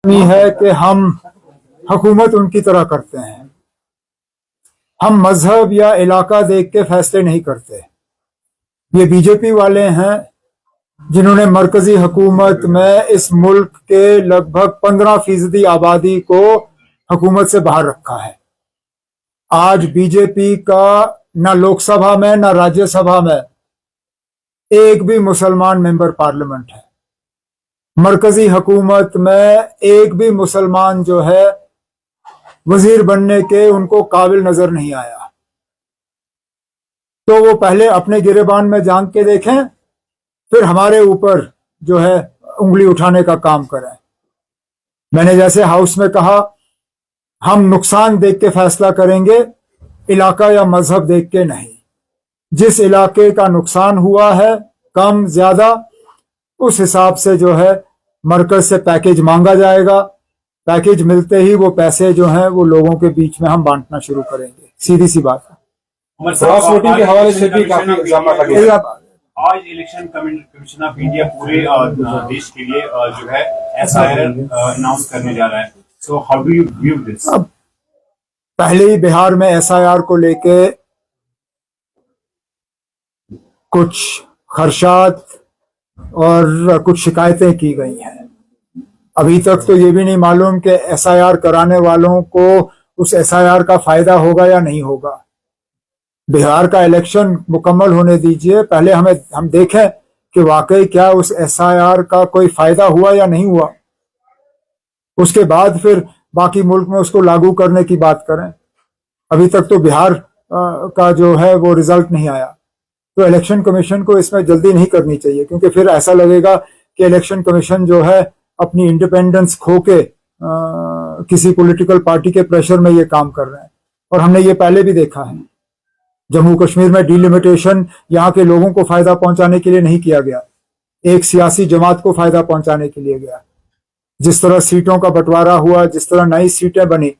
है कि हम हुकूमत उनकी तरह करते हैं। हम मजहब या इलाका देख के फैसले नहीं करते। ये बीजेपी वाले हैं जिन्होंने मरकजी हुकूमत में इस मुल्क के लगभग 15% आबादी को हुकूमत से बाहर रखा है। आज बीजेपी का ना लोकसभा में ना राज्यसभा में एक भी मुसलमान मेंबर पार्लियामेंट है। मरकजी हुकूमत में एक भी मुसलमान जो है वजीर बनने के उनको काबिल नजर नहीं आया। तो वो पहले अपने गिरेबान में झांक के देखें, फिर हमारे ऊपर जो है उंगली उठाने का काम करें। मैंने जैसे हाउस में कहा, हम नुकसान देख के फैसला करेंगे, इलाका या मजहब देख के नहीं। जिस इलाके का नुकसान हुआ है कम ज्यादा, उस हिसाब से जो है मरकज से पैकेज मांगा जाएगा। पैकेज मिलते ही वो पैसे जो हैं वो लोगों के बीच में हम बांटना शुरू करेंगे। सीधी सी बात है। क्रॉस वोटिंग के हवाले से भी काफी इल्जाम लगे। आज इलेक्शन कमीशन ऑफ इंडिया पूरे देश के लिए जो है एसआईआर अनाउंस करने जा रहा है। So how do you view this? अब पहले ही बिहार में एसआईआर को लेके कुछ खदशात और कुछ शिकायतें की गई हैं। अभी तक तो ये भी नहीं मालूम कि एसआईआर कराने वालों को उस एसआईआर का फायदा होगा या नहीं होगा। बिहार का इलेक्शन मुकम्मल होने दीजिए, पहले हम देखें कि वाकई क्या उस एसआईआर का कोई फायदा हुआ या नहीं हुआ। उसके बाद फिर बाकी मुल्क में उसको लागू करने की बात करें। अभी तक तो बिहार का जो है वो रिजल्ट नहीं आया। तो इलेक्शन कमीशन को इसमें जल्दी नहीं करनी चाहिए, क्योंकि फिर ऐसा लगेगा कि इलेक्शन कमीशन जो है अपनी इंडिपेंडेंस खो के किसी पॉलिटिकल पार्टी के प्रेशर में ये काम कर रहे हैं। और हमने ये पहले भी देखा है। जम्मू कश्मीर में डिलिमिटेशन यहाँ के लोगों को फायदा पहुंचाने के लिए नहीं किया गया, एक सियासी जमात को फायदा पहुंचाने के लिए गया। जिस तरह सीटों का बंटवारा हुआ, जिस तरह नई सीटें बनी,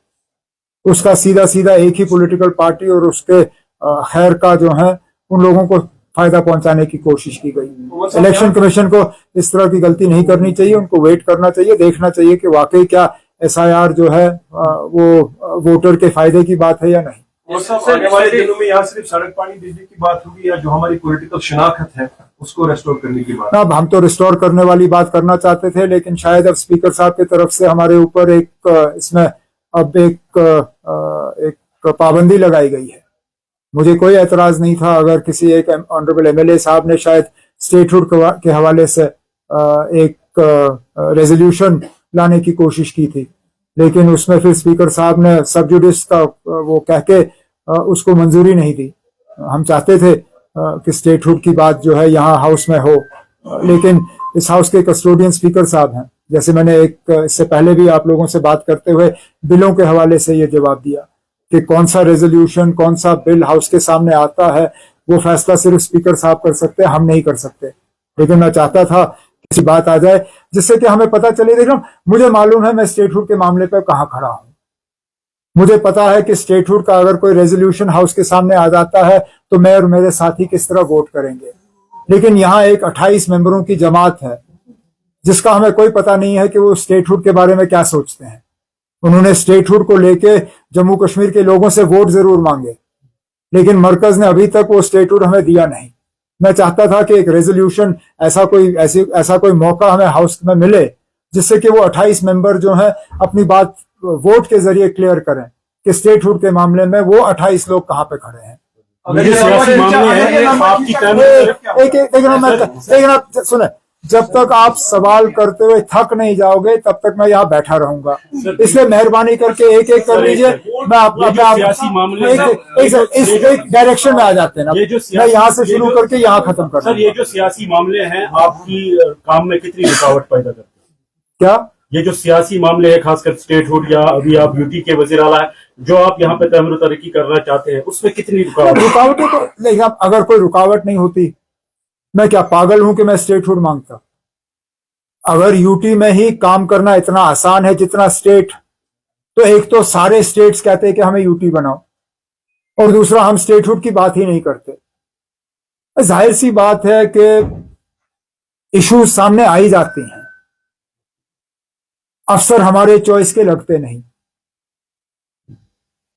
उसका सीधा सीधा एक ही पॉलिटिकल पार्टी और उसके खैर का जो है उन लोगों को फायदा पहुंचाने की कोशिश की गई। इलेक्शन कमीशन को इस तरह की गलती नहीं करनी चाहिए। उनको वेट करना चाहिए, देखना चाहिए कि वाकई क्या एसआईआर जो है वो वोटर के फायदे की बात है या नहीं। आने वाले दिनों में यहाँ सिर्फ सड़क, पानी, बिजली की बात होगी या जो हमारी पॉलिटिकल शनाख्त है उसको रेस्टोर करने की बात? अब हम तो रिस्टोर करने वाली बात करना चाहते थे, लेकिन शायद अब स्पीकर साहब की तरफ से हमारे ऊपर इसमें अब एक पाबंदी लगाई गई है। मुझे कोई एतराज नहीं था अगर किसी एक ऑनरेबल एमएलए साहब ने शायद स्टेटहुड के हवाले से एक रेजोल्यूशन लाने की कोशिश की थी, लेकिन उसमें फिर स्पीकर साहब ने सब जुडिस का वो कह के उसको मंजूरी नहीं दी। हम चाहते थे कि स्टेटहुड की बात जो है यहाँ हाउस में हो, लेकिन इस हाउस के कस्टोडियन स्पीकर साहब हैं। जैसे मैंने इससे पहले भी आप लोगों से बात करते हुए बिलों के हवाले से ये जवाब दिया कि कौन सा रेजोल्यूशन, कौन सा बिल हाउस के सामने आता है, वो फैसला सिर्फ स्पीकर साहब कर सकते हैं, हम नहीं कर सकते। लेकिन मैं चाहता था किसी बात आ जाए जिससे कि हमें पता चले। देखो, मुझे मालूम है मैं स्टेटहुड के मामले पर कहां खड़ा हूं। मुझे पता है कि स्टेटहुड का अगर कोई रेजोल्यूशन हाउस के सामने आ जाता है तो मैं और मेरे साथी किस तरह वोट करेंगे। लेकिन यहाँ एक 28 मेंबरों की जमात है जिसका हमें कोई पता नहीं है कि वो स्टेटहुड के बारे में क्या सोचते हैं। उन्होंने स्टेटहुड को लेके जम्मू कश्मीर के लोगों से वोट जरूर मांगे, लेकिन मरकज ने अभी तक वो स्टेटहुड हमें दिया नहीं। मैं चाहता था कि एक रेजोल्यूशन, ऐसा कोई मौका हमें हाउस में मिले जिससे कि वो 28 मेंबर जो हैं अपनी बात वोट के जरिए क्लियर करें कि स्टेटहुड के मामले में वो 28 लोग कहां पे खड़े हैं। सुने, जब तक आप सवाल करते हुए थक नहीं जाओगे तब तक मैं यहाँ बैठा रहूंगा। इसलिए मेहरबानी करके एक एक कर लीजिए। मैं एक डायरेक्शन में आ जाते हैं ना, मैं यहाँ से शुरू करके यहाँ खत्म कर। सर, ये जो सियासी मामले हैं आपकी काम में कितनी रुकावट पैदा करते हैं? क्या ये जो सियासी मामले हैं, खासकर स्टेटहुड या अभी आप यूटी के वजीर आला जो आप यहाँ पे तहमीर तरक्की करना चाहते हैं, उसमें कितनी रुकावटें? तो लेकिन अगर कोई रुकावट नहीं होती, मैं क्या पागल हूं कि मैं स्टेटहुड मांगता? अगर यूटी में ही काम करना इतना आसान है जितना स्टेट, तो एक तो सारे स्टेट्स कहते हैं कि हमें यूटी बनाओ, और दूसरा हम स्टेटहुड की बात ही नहीं करते। जाहिर सी बात है कि इश्यूज सामने आ ही जाती हैं। अफसर हमारे चॉइस के लगते नहीं।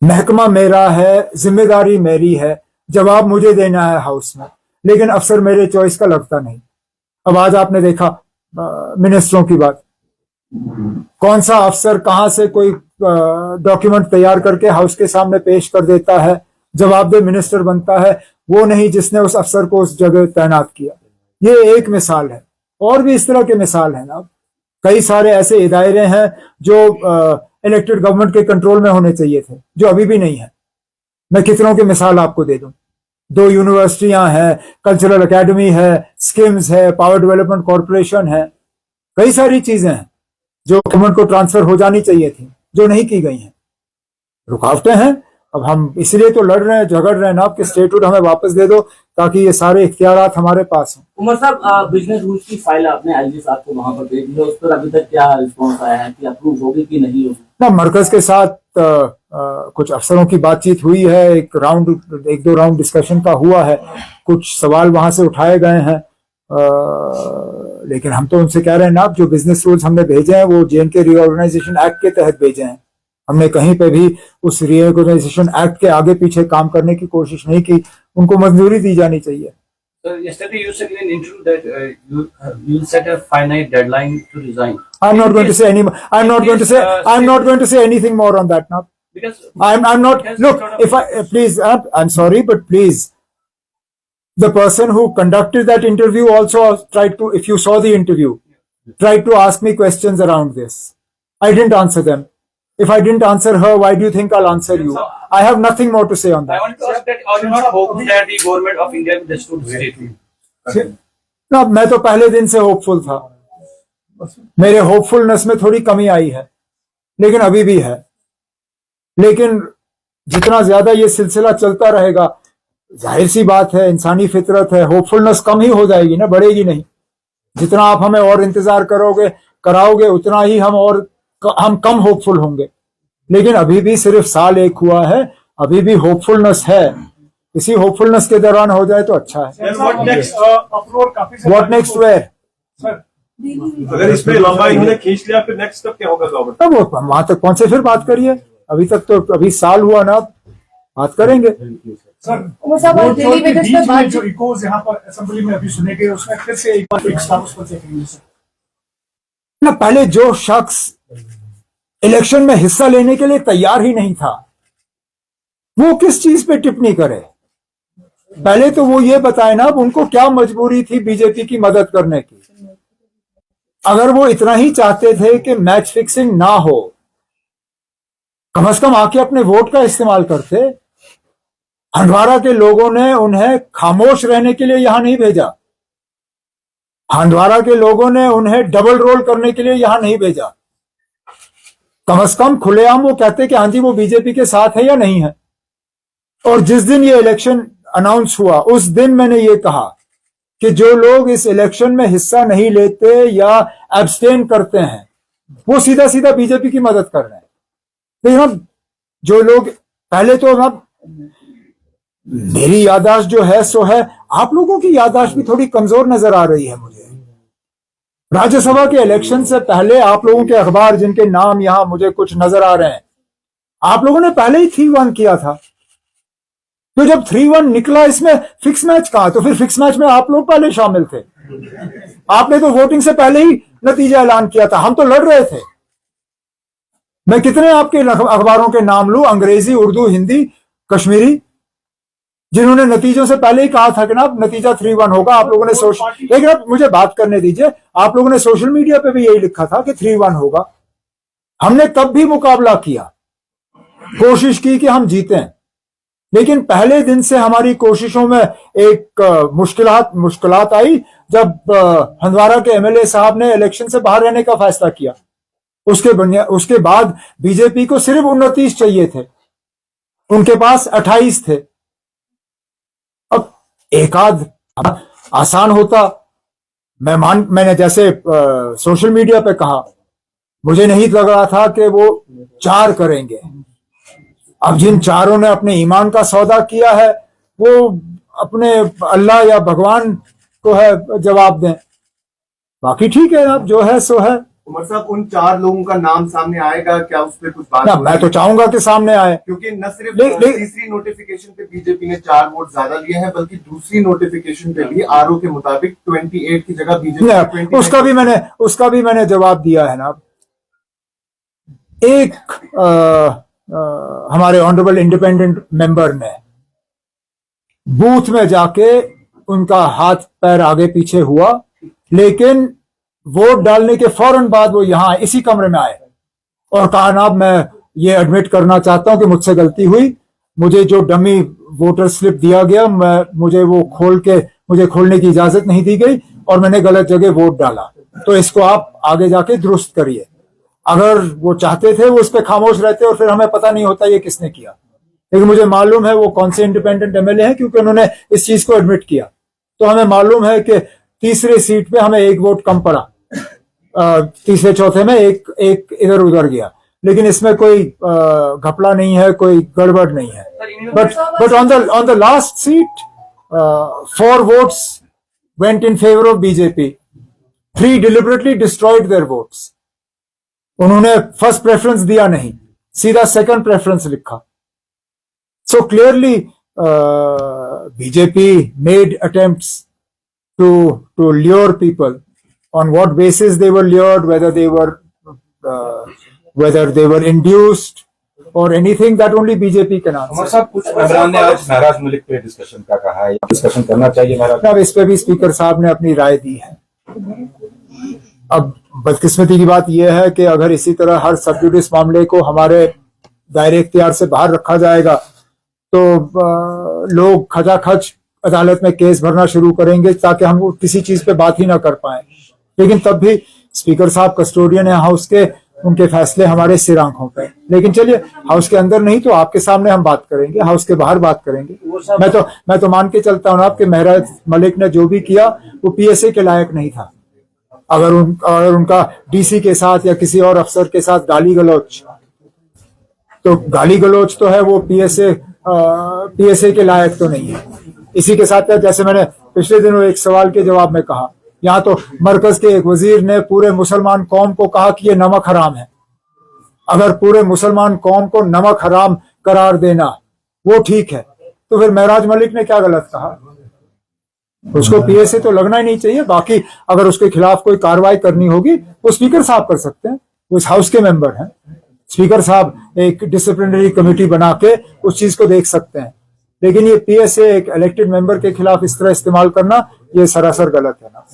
महकमा मेरा है, जिम्मेदारी मेरी है, जवाब मुझे देना है हाउस में, लेकिन अफसर मेरे चॉइस का लगता नहीं। अब आज आपने देखा मिनिस्टरों की बात, कौन सा अफसर कहां से कोई डॉक्यूमेंट तैयार करके हाउस के सामने पेश कर देता है, जवाबदेह मिनिस्टर बनता है, वो नहीं जिसने उस अफसर को उस जगह तैनात किया। ये एक मिसाल है, और भी इस तरह के मिसाल है ना। कई सारे ऐसे इदारे हैं जो इलेक्टेड गवर्नमेंट के कंट्रोल में होने चाहिए थे, जो अभी भी नहीं है। मैं कितनों की मिसाल आपको दे दूं। 2 यूनिवर्सिटियां हैं, कल्चरल एकेडमी है, स्किम्स है, पावर डेवलपमेंट कॉरपोरेशन है, कई सारी चीजें हैं जो गवर्नमेंट को ट्रांसफर हो जानी चाहिए थी, जो नहीं की गई हैं। रुकावटें हैं। अब हम इसलिए तो लड़ रहे हैं, झगड़ रहे हैं ना कि स्टेटहुड हमें वापस दे दो, ताकि ये सारे इख्तियारात हमारे पास हैं। उमर साहब, बिजनेस रूल्स की फाइल आपने आईजी साहब को वहां पर भेजी है, उस पर अभी तक क्या रिस्पॉन्स आया है कि अप्रूव होगी कि नहीं होगी? ना, मरकज के साथ कुछ अफसरों की बातचीत हुई है, एक दो राउंड डिस्कशन का हुआ है, कुछ सवाल वहां से उठाए गए हैं, लेकिन हम तो उनसे कह रहे हैं ना, जो बिजनेस रूल्स हमने भेजे हैं वो J&K रीऑर्गेनाइजेशन एक्ट के तहत भेजे हैं। हमने कहीं पे भी उस रीऑर्गेनाइजेशन एक्ट के आगे पीछे काम करने की कोशिश नहीं की। उनको मंजूरी दी जानी चाहिए। So yesterday you said in an interview that you'll set a finite deadline to resign. I'm not going to say any. I'm not going to say anything more on that now. Because I'm not. Look, if I please, I'm sorry, but please, the person who conducted that interview also tried to. If you saw the interview, tried to ask me questions around this. I didn't answer them. If I didn't answer her, why do you think I'll answer you? I have nothing more to say on I that. want to ask that are you not hopeful that the government of India will restore statehood? ना, मैं तो पहले दिन से hopeful था। मेरे hopefulness में थोड़ी कमी आई है, लेकिन अभी भी है। लेकिन जितना ज्यादा ये सिलसिला चलता रहेगा, जाहिर सी बात है, इंसानी फितरत है, होपफुलनेस कम ही हो जाएगी ना, बढ़ेगी नहीं। जितना आप हमें और इंतजार कराओगे, उतना ही हम कम होपफुल होंगे। लेकिन अभी भी सिर्फ साल 1 हुआ है, अभी भी होपफुलनेस है। इसी होपफुलनेस के दौरान हो जाए तो अच्छा है। What next where? अगर इस पे लंबा इन्होंने खींच लिया, फिर नेक्स्ट स्टेप क्या होगा गवर्नमेंट? तब वो वहां तक पहुंचे फिर बात करिए। अभी तक तो अभी साल हुआ ना, बात करेंगे। जो इकोज यहाँ पर असेंबली में अभी सुने गए, उसमें फिर से एक बार ना, पहले जो शख्स इलेक्शन में हिस्सा लेने के लिए तैयार ही नहीं था, वो किस चीज पे टिप्पणी करे? पहले तो वो ये बताए ना, उनको क्या मजबूरी थी बीजेपी की मदद करने की। अगर वो इतना ही चाहते थे कि मैच फिक्सिंग ना हो, कम से कम आके अपने वोट का इस्तेमाल करते। हंडवारा के लोगों ने उन्हें खामोश रहने के लिए यहां नहीं भेजा। हंडवारा के लोगों ने उन्हें डबल रोल करने के लिए यहां नहीं भेजा। कम से कम खुलेआम वो कहते कि हाँ जी, वो बीजेपी के साथ है या नहीं है। और जिस दिन ये इलेक्शन अनाउंस हुआ, उस दिन मैंने ये कहा कि जो लोग इस इलेक्शन में हिस्सा नहीं लेते या एब्सटेन करते हैं, वो सीधा सीधा बीजेपी की मदद कर रहे हैं। लेकिन अब जो लोग पहले तो, अब मेरी याददाश्त जो है सो है, आप लोगों की याददाश्त भी थोड़ी कमजोर नजर आ रही है मुझे। राज्यसभा के इलेक्शन से पहले आप लोगों के अखबार, जिनके नाम यहां मुझे कुछ नजर आ रहे हैं, आप लोगों ने पहले ही 3-1 किया था। तो जब 3-1 निकला, इसमें फिक्स मैच कहा? तो फिर फिक्स मैच में आप लोग पहले शामिल थे। आपने तो वोटिंग से पहले ही नतीजा ऐलान किया था। हम तो लड़ रहे थे। मैं कितने आपके अखबारों के नाम लूं, अंग्रेजी, उर्दू, हिंदी, कश्मीरी, जिन्होंने नतीजों से पहले ही कहा था कि ना नतीजा 3-1 होगा। आप लोगों ने लेकिन अब मुझे बात करने दीजिए। आप लोगों ने सोशल मीडिया पे भी यही लिखा था कि 3-1 होगा। हमने तब भी मुकाबला किया, कोशिश की कि हम जीतें, लेकिन पहले दिन से हमारी कोशिशों में एक मुश्किलात आई जब हंदवारा के एमएलए साहब ने इलेक्शन से बाहर रहने का फैसला किया। उसके बाद बीजेपी को सिर्फ 29 चाहिए थे, उनके पास 28 थे। अब एक आध आसान होता। मैंने जैसे सोशल मीडिया पे कहा, मुझे नहीं लग रहा था कि वो 4 करेंगे। अब जिन चारों ने अपने ईमान का सौदा किया है, वो अपने अल्लाह या भगवान को है जवाब दें। बाकी ठीक है, अब जो है सो है। उमर साहब, उन 4 लोगों का नाम सामने आएगा क्या? उस पर कुछ बात ना, होगी? मैं तो चाहूंगा कि सामने आए। क्योंकि न सिर्फ ले- तीसरी नोटिफिकेशन पे बीजेपी ने 4 वोट ज्यादा लिए हैं, बल्कि दूसरी नोटिफिकेशन पे भी आरओ के मुताबिक 28 की जगह बीजेपी नहीं, उसका भी मैंने जवाब दिया है ना। एक हमारे ऑनरेबल इंडिपेंडेंट मेंबर ने बूथ में जाके उनका हाथ पैर आगे पीछे हुआ, लेकिन वोट डालने के फौरन बाद वो यहां इसी कमरे में आए और कहा ना, मैं ये एडमिट करना चाहता हूं कि मुझसे गलती हुई, मुझे जो डमी वोटर स्लिप दिया गया मुझे वो मुझे खोलने की इजाजत नहीं दी गई और मैंने गलत जगह वोट डाला, तो इसको आप आगे जाके दुरुस्त करिए। अगर वो चाहते थे वो इस पे खामोश रहते और फिर हमें पता नहीं होता ये किसने किया, लेकिन मुझे मालूम है वो कौन से इंडिपेंडेंट एमएलए हैं, क्योंकि उन्होंने इस चीज को एडमिट किया। तो हमें मालूम है कि तीसरे सीट पे हमें 1 वोट कम पड़ा, तीसरे चौथे में एक इधर उधर गया, लेकिन इसमें कोई घपला नहीं है, कोई गड़बड़ नहीं है। But on the last seat 4 votes went in favor of BJP, 3 deliberately destroyed their votes। उन्होंने फर्स्ट प्रेफरेंस दिया नहीं, सीधा सेकंड प्रेफरेंस लिखा। So clearly BJP made attempts to lure people. On what basis they were lured, whether they were induced or anything, that only BJP can answer। Umar साहब, कुछ मेंबरान ने आज महराज मलिक पे डिस्कशन का कहा है, डिस्कशन करना चाहिए महराज। अब इस पे भी स्पीकर साहब ने अपनी राय दी है। अब बदकिस्मती की बात यह है कि अगर इसी तरह हर सब जुडिस मामले को हमारे दायरे इख्तियार से बाहर रखा जाएगा तो लोग खचाखच अदालत में केस भरना शुरू करेंगे ताकि हम किसी चीज पे बात ही ना कर पाए। लेकिन तब भी स्पीकर साहब कस्टोडियन है हाउस के, उनके फैसले हमारे सिर आंखों पे। लेकिन चलिए, हाउस के अंदर नहीं तो आपके सामने हम बात करेंगे, हाउस के बाहर बात करेंगे। मैं तो मान के चलता हूँ आपके महराज मलिक ने जो भी किया वो पीएसए के लायक नहीं था। अगर उनका डीसी के साथ या किसी और अफसर के साथ गाली गलौच तो है, वो पीएसए के लायक तो नहीं है। इसी के साथ जैसे मैंने पिछले दिनों एक सवाल के जवाब में कहा, यहाँ तो मरकज के एक वजीर ने पूरे मुसलमान कौम को कहा कि ये नमक हराम है। अगर पूरे मुसलमान कौम को नमक हराम करार देना वो ठीक है, तो फिर महराज मलिक ने क्या गलत कहा? उसको पीएसए तो लगना ही नहीं चाहिए। बाकी अगर उसके खिलाफ कोई कार्रवाई करनी होगी वो स्पीकर साहब कर सकते हैं, वो इस हाउस के मेंबर हैं। स्पीकर साहब एक डिसिप्लिनरी कमेटी बना के उस चीज को देख सकते हैं। लेकिन ये पीएसए एक इलेक्टेड मेंबर के खिलाफ इस तरह इस्तेमाल करना ये सरासर गलत है ना।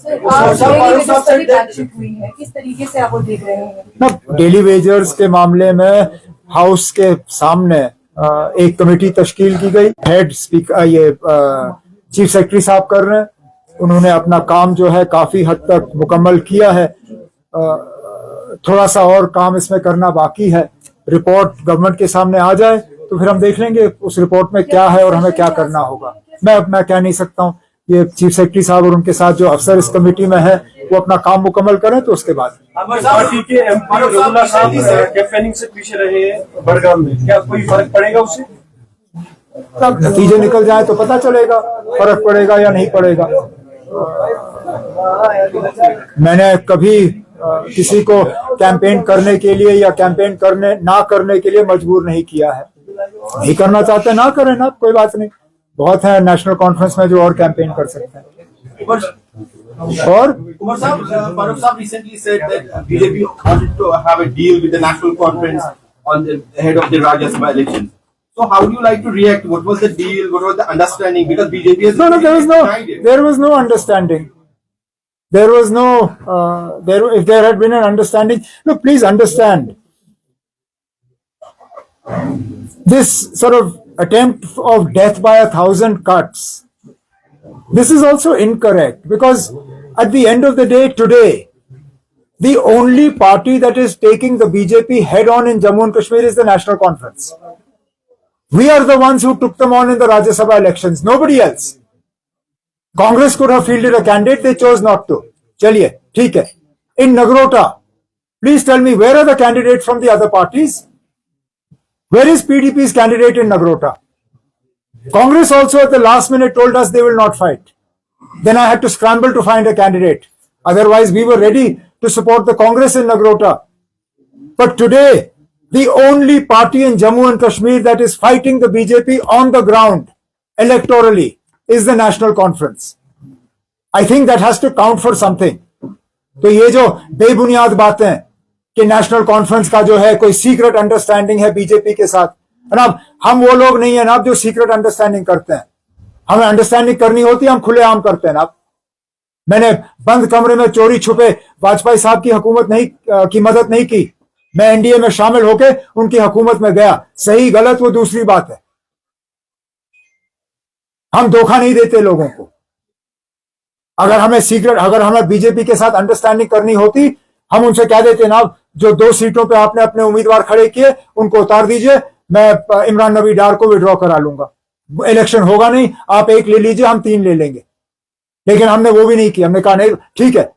किस तरीके से आप वो देख रहे हैं ना, डेली वेजर्स के मामले में हाउस के सामने एक कमेटी तश्कील की गई। हेड स्पीकर ये चीफ सेक्रेटरी साहब कर रहे हैं, उन्होंने अपना काम जो है काफी हद तक मुकम्मल किया है। थोड़ा सा और काम इसमें करना बाकी है। रिपोर्ट गवर्नमेंट के सामने आ जाए तो फिर हम देख लेंगे उस रिपोर्ट में क्या है और हमें क्या करना होगा। मैं कह नहीं सकता हूँ। ये चीफ सेक्रेटरी साहब और उनके साथ जो अफसर इस कमेटी में है वो अपना काम मुकम्मल करें तो उसके बाद। पार्टी के एमपी रघुला साहब कैंपेनिंग से पीछे रहे हैं बड़गाम में, क्या कोई फर्क पड़ेगा उससे? तब नतीजे निकल जाए तो पता चलेगा फर्क पड़ेगा या नहीं पड़ेगा। मैंने कभी किसी को कैंपेन करने के लिए या कैंपेन करने ना करने के लिए मजबूर नहीं किया है। नहीं करना चाहते ना करें ना, कोई बात नहीं। बहुत है नेशनल कॉन्फ्रेंस में जो और कैंपेन कर सकते हैं। और Umar Saab, Farooq Saab recently said that BJP wanted to have a deal with the national conference on the head of the Rajya Sabha elections. So how do you like to react? What was the deal? What was the understanding? Because BJP has no, there was no understanding. There was no if there had been an understanding. Look, please understand. This sort of attempt of death by 1,000 cuts, this is also incorrect, because at the end of the day today, the only party that is taking the BJP head on in Jammu and Kashmir is the National Conference. We are the ones who took them on in the Rajya Sabha elections, nobody else. Congress could have fielded a candidate, they chose not to. Chaliye, theek hai. In Nagrota, please tell me, where are the candidates from the other parties? Where is PDP's candidate in Nagrota? Congress also at the last minute told us they will not fight. Then I had to scramble to find a candidate. Otherwise, we were ready to support the Congress in Nagrota. But today, the only party in Jammu and Kashmir that is fighting the BJP on the ground electorally is the National Conference. I think that has to count for something. तो ये जो बेबुनियाद बातें कि national conference का जो है कोई सीक्रेट अंडरस्टैंडिंग है बीजेपी के साथ, ना हम वो लोग नहीं है ना जो सीक्रेट अंडरस्टैंडिंग करते हैं. हमें अंडरस्टैंडिंग करनी होती है, हम खुलेआम करते हैं ना. मैंने बंद कमरे में चोरी छुपे वाजपेयी साहब की हुकूमत नहीं की मदद नहीं की. मैं एनडीए में शामिल होकर उनकी हुकूमत में गया. सही गलत वो दूसरी बात है. हम धोखा नहीं देते लोगों को. अगर हमें बीजेपी के साथ अंडरस्टैंडिंग करनी होती, हम उनसे कह देते ना, जो 2 सीटों पे आपने अपने उम्मीदवार खड़े किए उनको उतार दीजिए, मैं इमरान नबी डार को विड्रॉ करा लूंगा. इलेक्शन होगा नहीं, आप 1 ले लीजिए, हम 3 ले लेंगे. लेकिन हमने वो भी नहीं किया. हमने कहा नहीं ठीक है,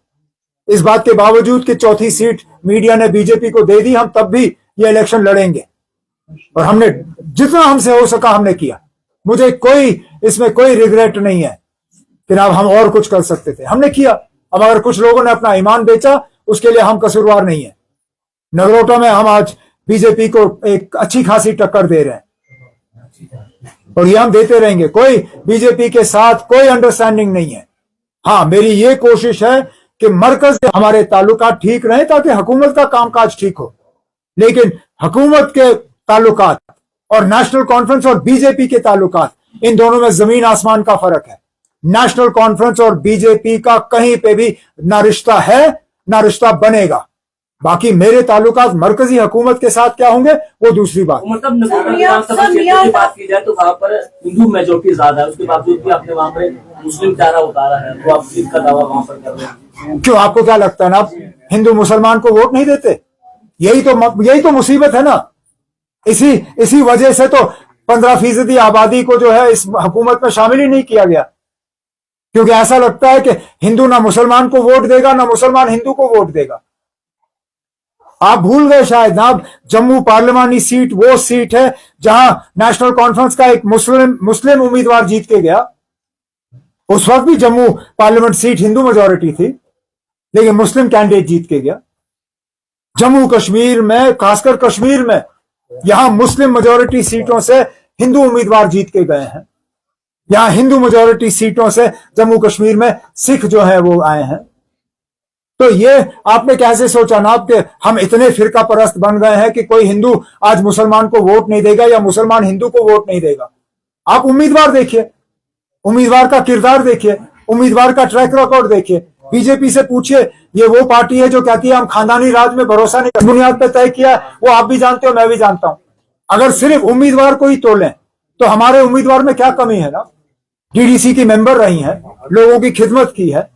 इस बात के बावजूद कि 4थी सीट मीडिया ने बीजेपी को दे दी, हम तब भी ये इलेक्शन लड़ेंगे. और हमने जितना हमसे हो सका हमने किया. मुझे इसमें कोई रिग्रेट नहीं है कि ना हम और कुछ कर सकते थे, हमने किया. अब अगर कुछ लोगों ने अपना ईमान बेचा, उसके लिए हम कसूरवार नहीं है. नगरोटा में हम आज बीजेपी को एक अच्छी खासी टक्कर दे रहे हैं और ये हम देते रहेंगे. कोई बीजेपी के साथ कोई अंडरस्टैंडिंग नहीं है. हाँ, मेरी ये कोशिश है कि मरकज से हमारे ताल्लुकात ठीक रहे ताकि हुकूमत का कामकाज ठीक हो. लेकिन हुकूमत के ताल्लुकात और नेशनल कॉन्फ्रेंस और बीजेपी के ताल्लुकात, इन दोनों में जमीन आसमान का फर्क है. नेशनल कॉन्फ्रेंस और बीजेपी का कहीं पे भी ना रिश्ता है ना रिश्ता बनेगा. बाकी मेरे ताल्लुकात मरकजी हुकूमत के साथ क्या होंगे वो दूसरी बात. मतलब नगरोटा विधानसभा क्षेत्र की बात की जाए तो वहाँ पर हिंदू मेजोरिटी ज्यादा है, उसके बावजूद भी आपने वहाँ पर मुस्लिम चारा उतारा है, तो आप जीत का दावा वहाँ पर कर रहे हैं. क्यों, आपको क्या लगता है ना हिंदू मुसलमान को वोट नहीं देते? यही तो मुसीबत है ना. इसी वजह से तो 15% आबादी को जो है इस हुकूमत में शामिल ही नहीं किया गया, क्योंकि ऐसा लगता है कि हिंदू ना मुसलमान को वोट देगा ना मुसलमान हिंदू को वोट देगा. आप भूल गए शायद ना, जम्मू पार्लिमानी सीट वो सीट है जहां नेशनल कॉन्फ्रेंस का एक मुस्लिम उम्मीदवार जीत के गया. उस वक्त भी Jammu parliament seat Hindu majority थी, लेकिन मुस्लिम कैंडिडेट जीत के गया. जम्मू कश्मीर में, खासकर कश्मीर में, यहां मुस्लिम मेजोरिटी सीटों से हिंदू उम्मीदवार जीत के गए हैं. यहां हिंदू मेजोरिटी सीटों से जम्मू कश्मीर में सिख जो है वो आए हैं. तो ये आपने कैसे सोचा ना कि हम इतने फिरका परस्त बन गए हैं कि कोई हिंदू आज मुसलमान को वोट नहीं देगा या मुसलमान हिंदू को वोट नहीं देगा. आप उम्मीदवार देखिए, उम्मीदवार का किरदार देखिए, उम्मीदवार का ट्रैक रिकॉर्ड देखिए. बीजेपी से पूछिए, ये वो पार्टी है जो कहती है हम खानदानी राज में भरोसा नहीं, बुनियाद पर तय किया, वो आप भी जानते हो मैं भी जानता हूं. अगर सिर्फ उम्मीदवार को ही तोलें तो हमारे उम्मीदवार में क्या कमी है ना. डीडीसी की मेंबर रही हैं, लोगों की खिदमत की है.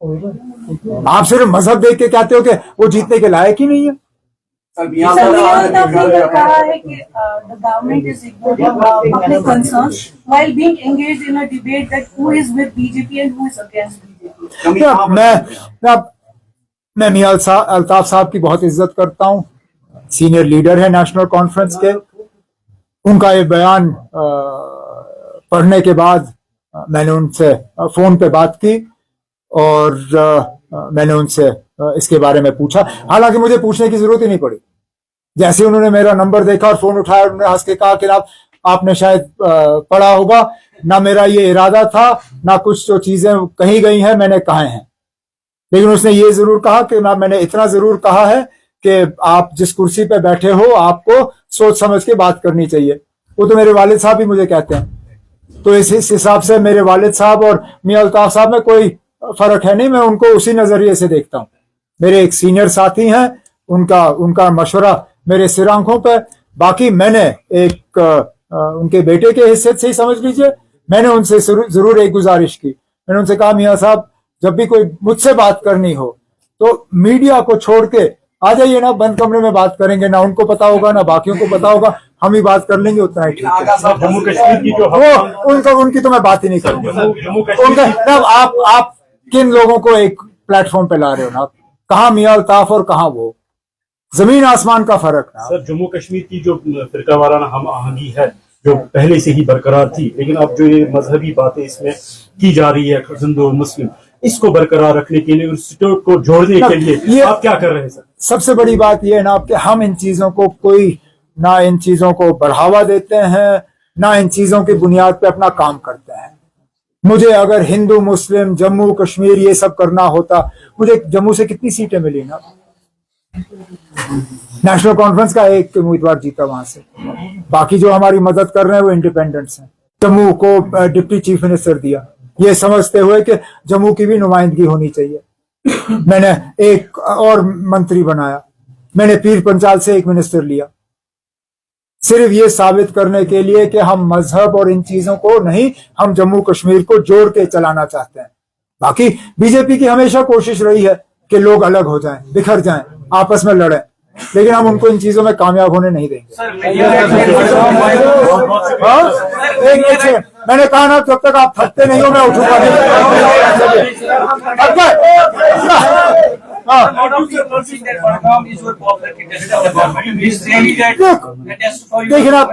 आप सिर्फ मजहब देख के कहते हो कि वो जीतने के लायक ही नहीं है. कहा है कि the government is ignoring public concerns while being engaged in a debate that who is with BJP and who is against BJP. मैं मियां अल्ताफ साहब की बहुत इज्जत करता हूं, सीनियर लीडर है नेशनल कॉन्फ्रेंस के. उनका ये बयान पढ़ने के बाद मैंने उनसे फोन पे बात की और मैंने उनसे इसके बारे में पूछा. हालांकि मुझे पूछने की जरूरत ही नहीं पड़ी. जैसे उन्होंने मेरा नंबर देखा और फोन उठाया, उन्होंने हंस के कहा कि आपने शायद पढ़ा होगा, ना मेरा ये इरादा था, ना कुछ जो चीजें कही गई हैं मैंने कहे हैं. लेकिन उसने ये जरूर कहा कि ना मैंने इतना जरूर कहा है कि आप जिस कुर्सी पे बैठे हो आपको सोच समझ के बात करनी चाहिए. वो तो मेरे वालिद साहब भी मुझे कहते हैं. तो इस हिसाब से मेरे वालिद साहब और मियां अल्ताफ साहब में कोई फर्क है नहीं. मैं उनको उसी नजरिए से देखता हूँ. मेरे एक सीनियर साथी हैं, उनका मशवरा मेरे सिर आंखों पे. बाकी मैंने एक उनके बेटे के हैसियत से ही समझ लीजिए, मैंने उनसे जरूर एक गुजारिश की. मैंने उनसे कहा, मियां साहब जब भी कोई मुझसे बात करनी हो तो मीडिया को छोड़ के आ जाइए ना, बंद कमरे में बात करेंगे. ना उनको पता होगा ना बाकियों को पता होगा, हम ही बात कर लेंगे, उतना ही ठीक है. जम्मू कश्मीर की जो उनकी तो मैं बात ही नहीं करूंगा. आप किन लोगों को एक प्लेटफॉर्म पे ला रहे हो ना, कहाँ मियां अल्ताफ और कहाँ वो, जमीन आसमान का फर्क ना. सर, जम्मू कश्मीर की जो फिरका वाराना हम आहंगी है जो पहले से ही बरकरार थी, लेकिन अब जो ये मजहबी बातें इसमें की जा रही है, हिंदू और मुस्लिम, इसको बरकरार रखने के लिए, उस स्टेट को जोड़ने के ये लिए आप क्या कर रहे हैं सर? सबसे बड़ी बात यह है ना कि हम इन चीजों को ना इन चीजों को बढ़ावा देते हैं, ना इन चीजों की बुनियाद पे अपना काम करते हैं। मुझे अगर हिंदू मुस्लिम जम्मू कश्मीर ये सब करना होता, मुझे जम्मू से कितनी सीटें मिली ना, नेशनल कॉन्फ्रेंस का एक उम्मीदवार जीता वहां से, बाकी जो हमारी मदद कर रहे हैं वो इंडिपेंडेंट्स हैं। जम्मू को डिप्टी चीफ मिनिस्टर दिया, ये समझते हुए कि जम्मू की भी नुमाइंदगी होनी चाहिए। मैंने एक और मंत्री बनाया, मैंने पीर पंचाल से एक मिनिस्टर लिया, सिर्फ ये साबित करने के लिए कि हम मजहब और इन चीजों को नहीं, हम जम्मू कश्मीर को जोड़ के चलाना चाहते हैं। बाकी बीजेपी की हमेशा कोशिश रही है कि लोग अलग हो जाएं, बिखर जाएं, आपस में लड़ें, लेकिन हम उनको इन चीजों में कामयाब होने नहीं देंगे। एक सेकंड, मैंने कहा ना जब तक आप थकते नहीं हो मैं उठूंगा नहीं। देखिए ना,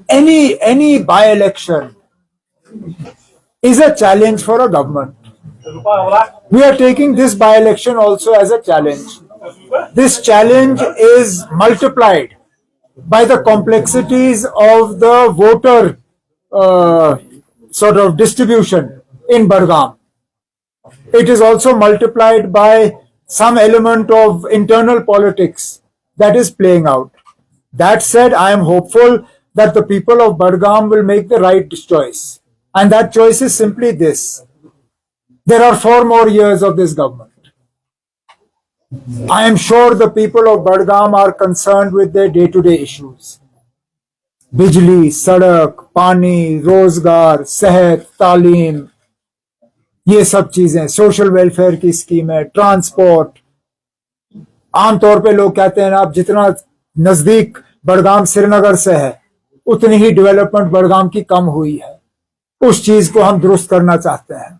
any by-election is a challenge for a government. We are taking this by-election also as a challenge. This challenge is multiplied by the complexities of the voter sort of distribution in Budgam. It is also multiplied by some element of internal politics that is playing out. That said, I am hopeful that the people of Budgam will make the right choice. And that choice is simply this. There are 4 more years of this government. I am sure the people of Budgam are concerned with their day-to-day issues. Bijli, sadak, pani, rozgar, sehat, तालीम, ये सब चीजें, social welfare की scheme है, transport. आमतौर पे लोग कहते हैं ना, आप जितना नजदीक बड़गाम श्रीनगर से है उतनी ही डेवलपमेंट बड़गाम की कम हुई है। उस चीज को हम दुरुस्त करना चाहते हैं।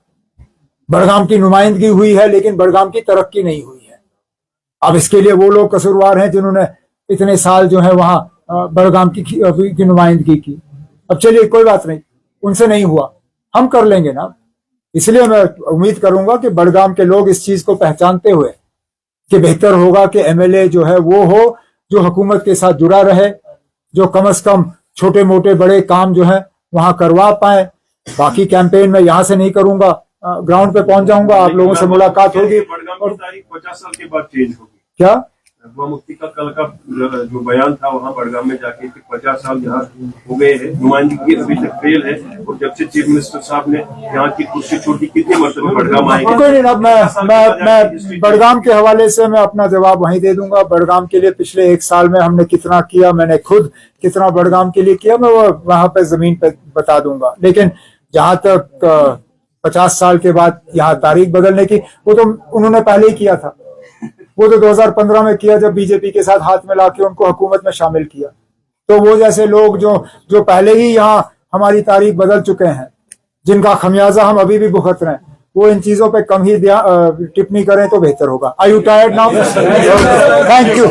बड़गाम की नुमाइंदगी हुई है लेकिन बड़गाम की तरक्की नहीं हुई है। अब इसके लिए वो लोग कसूरवार हैं जिन्होंने इतने साल जो है वहां बड़गाम की नुमाइंदगी की। अब चलिए कोई बात नहीं, उनसे नहीं हुआ, हम कर लेंगे ना। इसलिए मैं उम्मीद करूंगा कि बड़गाम के लोग इस चीज को पहचानते हुए कि बेहतर होगा कि एमएलए जो है वो हो जो हुकूमत के साथ जुड़ा रहे, जो कम से कम छोटे मोटे बड़े काम जो है वहां करवा पाए। बाकी कैंपेन में यहाँ से नहीं करूंगा, ग्राउंड पे पहुंच जाऊंगा, आप लोगों से मुलाकात होगी। बड़गाम की तारीख 50 साल के बाद चेंज होगी क्या? अगवा मुफ्ती का कल का जो बयान था वहाँ बड़गाम में जाके 50 साल यहाँ हो गए हैं, नुमाइंदगी अभी तक फेल है। और जब से चीफ मिनिस्टर साहब ने यहाँ की कुर्सी छोड़ी, कितने मरतबे बड़गाम आए? कोई नहीं, अब मैं बड़गाम के हवाले से मैं अपना जवाब वहीं दे दूंगा। बड़गाम के लिए पिछले 1 साल में हमने कितना किया, मैंने खुद कितना बड़गाम के लिए किया, मैं वो वहां पे जमीन पे बता दूंगा। लेकिन जहां तक 50 साल के बाद यहाँ तारीख बदलने की, वो तो उन्होंने पहले ही किया था। वो तो 2015 में किया जब बीजेपी के साथ हाथ मिला के उनको हुकूमत में शामिल किया। तो वो जैसे लोग जो पहले ही यहाँ हमारी तारीख बदल चुके हैं, जिनका खमियाजा हम अभी भी भुगत रहे हैं, वो इन चीजों पे कम ही टिप्पणी करें तो बेहतर होगा। Are you tired now? Thank you.